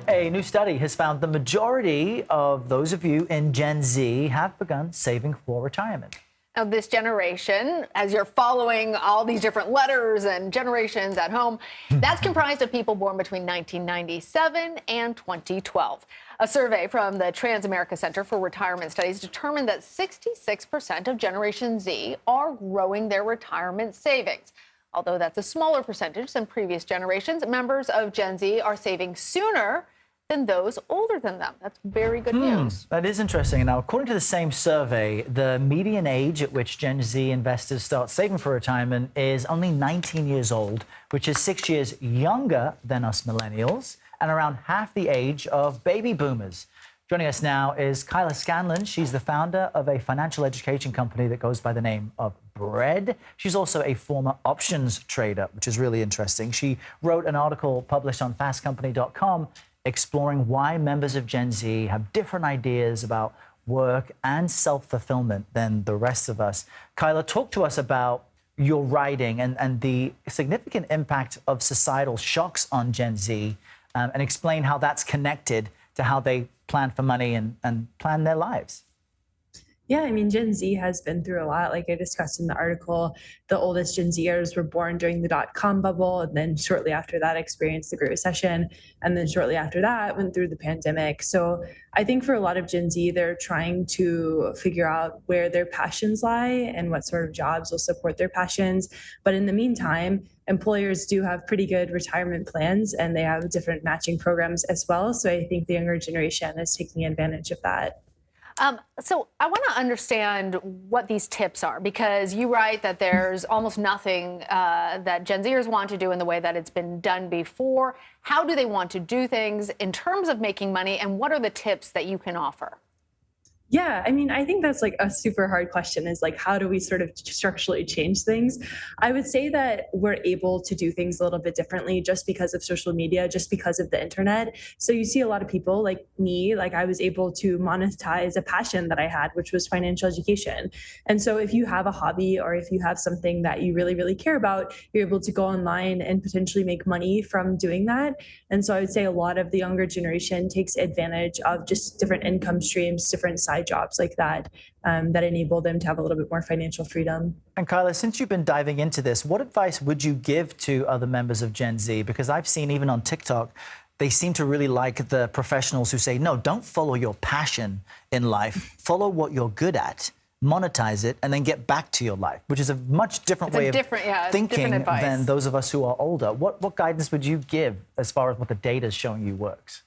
A new study has found the majority of those of you in Gen Z have begun saving for retirement. Now, this generation, as you're following all these different letters and generations at home, that's comprised of people born between 1997 and 2012. A survey from the Transamerica Center for Retirement Studies determined that 66% of Generation Z are growing their retirement savings. Although that's a smaller percentage than previous generations, members of Gen Z are saving sooner than those older than them. That's very good news. That is interesting. Now, according to the same survey, the median age at which Gen Z investors start saving for retirement is only 19 years old, which is 6 years younger than us millennials and around half the age of baby boomers. Joining us now is Kyla Scanlon. She's the founder of a financial education company that goes by the name of Bread. She's also a former options trader, which is really interesting. She wrote an article published on fastcompany.com exploring why members of Gen Z have different ideas about work and self-fulfillment than the rest of us. Kyla, talk to us about your writing and the significant impact of societal shocks on Gen Z, and explain how that's connected to how they plan for money and plan their lives. Yeah, I mean, Gen Z has been through a lot. Like I discussed in the article, the oldest Gen Zers were born during the dot-com bubble, and then shortly after that experienced the Great Recession, and then shortly after that went through the pandemic. So I think for a lot of Gen Z, they're trying to figure out where their passions lie and what sort of jobs will support their passions. But in the meantime, employers do have pretty good retirement plans, and they have different matching programs as well. So I think the younger generation is taking advantage of that. So I want to understand what these tips are, because you write that there's almost nothing that Gen Zers want to do in the way that it's been done before. How do they want to do things in terms of making money, and what are the tips that you can offer? Yeah, I mean, I think that's like a super hard question, is like, how do we sort of structurally change things? I would say that we're able to do things a little bit differently just because of social media, just because of the internet. So you see a lot of people like me, like I was able to monetize a passion that I had, which was financial education. And so if you have a hobby or if you have something that you really, really care about, you're able to go online and potentially make money from doing that. And so I would say a lot of the younger generation takes advantage of just different income streams, different side jobs like that, that enable them to have a little bit more financial freedom. And Kyla, since you've been diving into this, what advice would you give to other members of Gen Z? Because I've seen even on TikTok, they seem to really like the professionals who say, no, don't follow your passion in life. Follow what you're good at, monetize it, and then get back to your life, which is a much different way of thinking than those of us who are older. What guidance would you give as far as what the data is showing you works?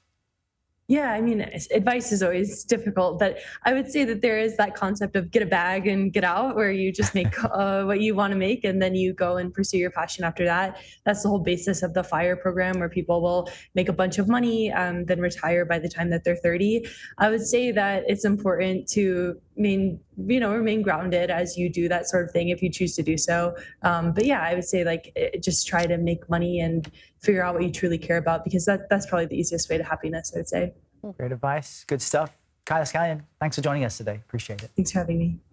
Yeah, I mean, advice is always difficult, but I would say that there is that concept of get a bag and get out, where you just make what you want to make, and then you go and pursue your passion after that. That's the whole basis of the FIRE program, where people will make a bunch of money, then retire by the time that they're 30. I would say that it's important to remain grounded as you do that sort of thing if you choose to do so. But yeah, I would say like just try to make money and figure out what you truly care about, because that's probably the easiest way to happiness, I would say. Great advice. Good stuff. Kyla Scanlon, thanks for joining us today. Appreciate it. Thanks for having me.